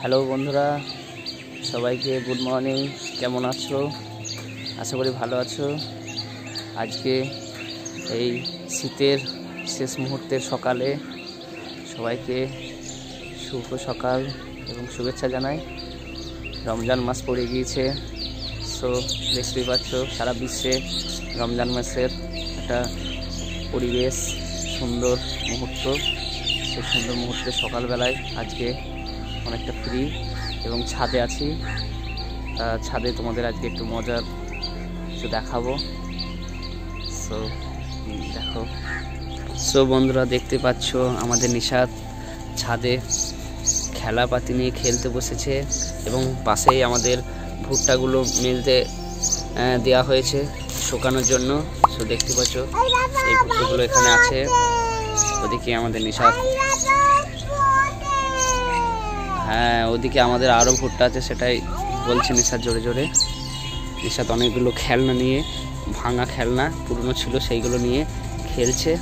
Hello বন্ধুরা, সবাইকে good morning. কেমন আছো? আশা করি ভালো আছো। আজকে এই শীতের শেষ মুহূর্তের সকালে সবাইকে শুভ সকাল এবং শুভেচ্ছা জানাই। রমজান মাস পড়ে গিয়েছে, সো দেখতেই পাচ্ছ সারা বিশ্বে রমজান মাসের একটা পরিবেশ, সুন্দর মুহূর্ত। সেই সুন্দর মুহূর্তে সকালবেলায় আজকে অনেকটা ফ্রি এবং ছাদে আছি। ছাদে তোমাদের আজকে একটু মজার কিছু দেখাবো। সো দেখো। সো বন্ধুরা, দেখতে পাচ্ছ আমাদের নিশাত ছাদে খেলাপাতি নিয়ে খেলতে বসেছে এবং পাশেই আমাদের ভুট্টাগুলো মেলতে দেওয়া হয়েছে শুকানোর জন্য। সো দেখতে পাচ্ছ এই ভুট্টাগুলো এখানে আছে। ওদিকে আমাদের নিশাত, হ্যাঁ ওদিকে আমাদের আরও ভুট্টা আছে, সেটাই বলছে নিশাত জোরে জোরে। নিশাত অনেকগুলো খেলনা নিয়ে, ভাঙা খেলনা পুরনো ছিল সেইগুলো নিয়ে খেলছে।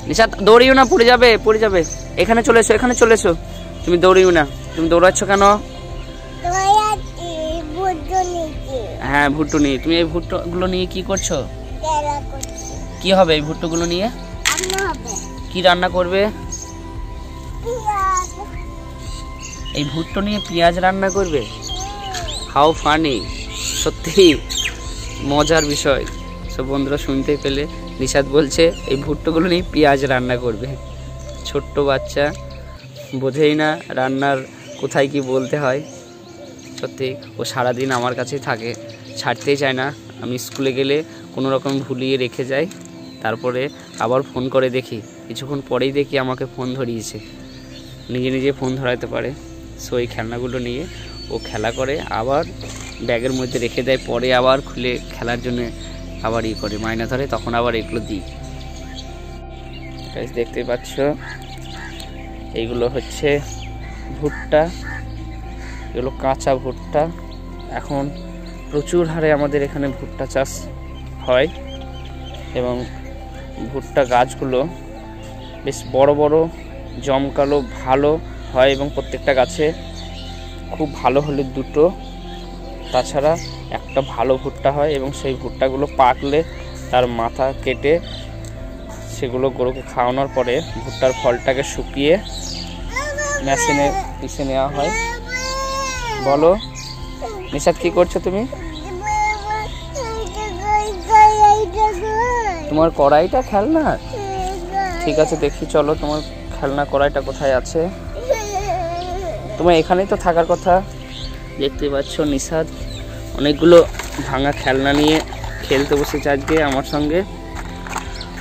নিশাত দৌড়িও না, পড়ে যাবে পড়ে যাবে। এখানে চলে এসো, এখানে চলে এসো। তুমি দৌড়িও না। তুমি দৌড়াচ্ছ কেন? হ্যাঁ ভুট্টো নিয়ে। তুমি এই ভুট্টোগুলো নিয়ে কি করছো? কি হবে এই ভুট্টোগুলো নিয়ে? কি রান্না করবে? এই ভুট্টো নিয়ে পেঁয়াজ রান্না করবে? হাউ ফানি, সত্যি মজার বিষয়। সব বন্ধুরা শুনতে পেলে, নিশাত বলছে এই ভুট্টোগুলো নিয়ে পেঁয়াজ রান্না করবে। ছোট্ট বাচ্চা বোঝেই না রান্নার কোথায় কি বলতে হয়। সত্যি ও সারাদিন আমার কাছেই থাকে, ছাড়তেই চায় না। আমি স্কুলে গেলে কোনো রকম ভুলিয়ে রেখে যাই, তারপরে আবার ফোন করে দেখি, কিছুক্ষণ পরেই দেখি আমাকে ফোন ধরিয়েছে। নিজে নিজে ফোন ধরাতে পারে। সো এই খেলনাগুলো নিয়ে ও খেলা করে, আবার ব্যাগের মধ্যে রেখে দেয়, পরে আবার খুলে খেলার জন্য আবার করে মায়না ধরে, তখন আবার এগুলো দিই। দেখতে পাচ্ছ এইগুলো হচ্ছে ভুট্টা, এগুলো কাঁচা ভুট্টা। এখন প্রচুর হারে আমাদের এখানে ভুট্টা চাষ হয় এবং ভুট্টা গাছগুলো বেশ বড় বড় জমকালো ভালো হয় এবং প্রত্যেকটা গাছে খুব ভালো হলে দুটো, তাছাড়া একটা ভালো ভুট্টা হয় এবং সেই ভুট্টাগুলো পাকলে তার মাথা কেটে সেগুলো গরুকে খাওয়ানোর পরে ভুট্টার ফলটাকে শুকিয়ে মেশিনে পিষে নেওয়া হয়। বলো নিশাত, কি করছো তুমি? তোমার কড়াইটা খেলনা? ঠিক আছে, দেখি চলো তোমার খেলনা কড়াইটা কোথায় আছে। তোমার এখানেই তো থাকার কথা। দেখতে পাচ্ছ নিশাত অনেকগুলো ভাঙা খেলনা নিয়ে খেলতে বসেছে আজকে আমার সঙ্গে।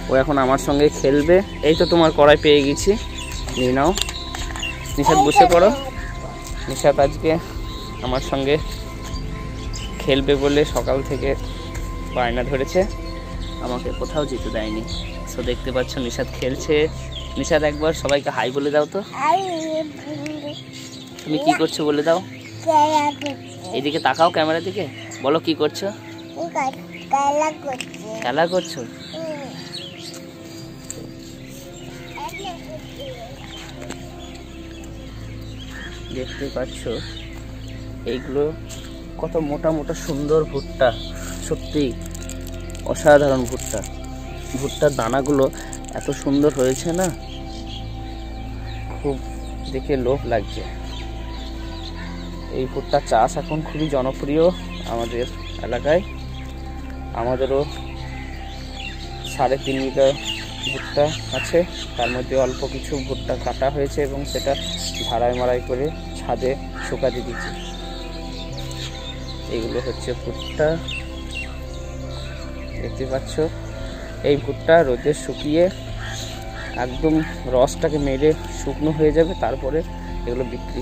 ও এখন আমার সঙ্গে খেলবে। এই তো তোমার কড়াই পেয়ে গেছি, নিয়ে নাও। নিশাত বসে পড়ো। নিশাত আজকে আমার সঙ্গে খেলবে বলে সকাল থেকে বায়না ধরেছে, আমাকে কোথাও যেতে দেয়নি। সো দেখতে পাচ্ছ নিশাত খেলছে। নিশাত একবার সবাইকে হাই বলে দাও তো। তুমি কি করছো বলে দাও। এইদিকে তাকাও, ক্যামেরার দিকে। বলো কি করছো? খেলা করছো? দেখতে পাচ্ছ এইগুলো কত মোটা মোটা সুন্দর ভুট্টা, সত্যি অসাধারণ ভুট্টা। ভুট্টার দানাগুলো এত সুন্দর হয়েছে না, খুব দেখে লোভ লাগছে। এই ভুট্টা চাষ এখন খুবই জনপ্রিয় আমাদের এলাকায়। আমাদেরও 3.5 বিঘা ভুট্টা আছে, তার মধ্যে অল্প কিছু ভুট্টা কাটা হয়েছে এবং সেটা ঝাড়াই মাড়াই করে ছাদে শুকাতে দিচ্ছি। এইগুলো হচ্ছে ভুট্টা, দেখতে পাচ্ছ। এই ভুট্টা রোদে শুকিয়ে একদম রসটাকে মেরে শুকনো হয়ে যাবে, তারপরে এগুলো বিক্রি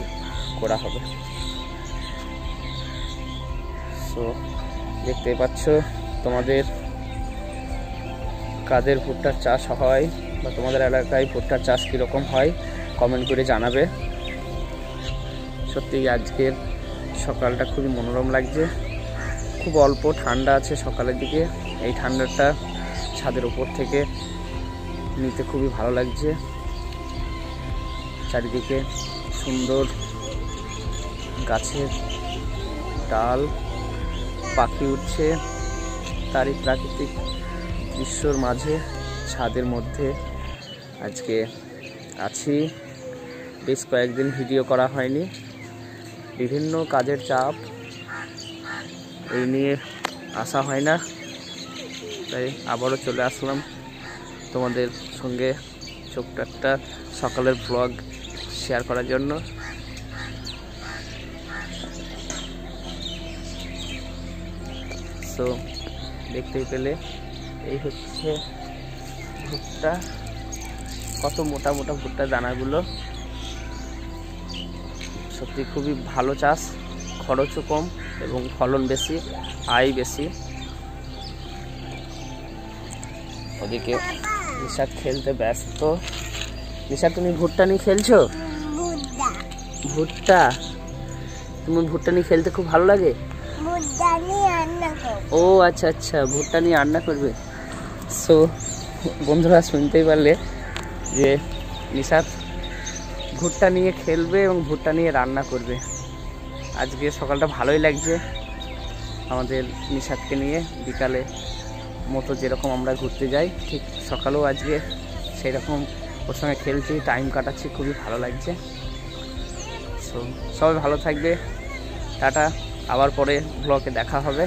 করা হবে। সো দেখতে পাচ্ছ তোমাদের কাদের ভুট্টার চাষ হয় বা তোমাদের এলাকায় ভুট্টার চাষ কীরকম হয় কমেন্ট করে জানাবে। সত্যি আজকের সকালটা খুবই মনোরম লাগছে, খুব অল্প ঠান্ডা আছে সকালের দিকে। এই ঠান্ডাটা ছাদের উপর থেকে নিতে খুবই ভালো লাগছে। চারিদিকে সুন্দর গাছের ডাল, পাখি উঠছে, তারই প্রাকৃতিক দৃশ্যর মাঝে ছাদের মধ্যে আজকে আছি। বেশ কয়েকদিন ভিডিও করা হয়নি, বিভিন্ন কাজের চাপ, এই নিয়ে আসা হয় না, তাই আবারও চলে আসলাম তোমাদের সঙ্গে ছোট্ট একটা সকালের ব্লগ শেয়ার করার জন্য। সো দেখতেই পেলে এই হচ্ছে ভুট্টা, কত মোটা মোটা ভুট্টা দানাগুলো। সত্যি খুবই ভালো চাষ, খরচও কম এবং ফলন বেশি, আয় বেশি। ওদিকে নিশা খেলতে ব্যস্ত। নিশা, তুমি ভুট্টা নিয়ে খেলছো? ভুট্টা, তুমি ভুট্টা নিয়ে খেলতে খুব ভালো লাগে? ও আচ্ছা আচ্ছা, ভুট্টা নিয়ে রান্না করবে। সো বন্ধুরা শুনতেই পারলে যে নিশাত ভুট্টা নিয়ে খেলবে এবং ভুট্টা নিয়ে রান্না করবে। আজকে সকালটা ভালোই লাগছে আমাদের নিশাতকে নিয়ে। বিকালে মতো যেরকম আমরা ঘুরতে যাই, ঠিক সকালেও আজকে সেই রকম ওর সঙ্গে খেলছি, টাইম কাটাচ্ছি, খুবই ভালো লাগছে। সো সবাই ভালো থাকবে, টাটা, আবার পরে ব্লগে দেখা হবে।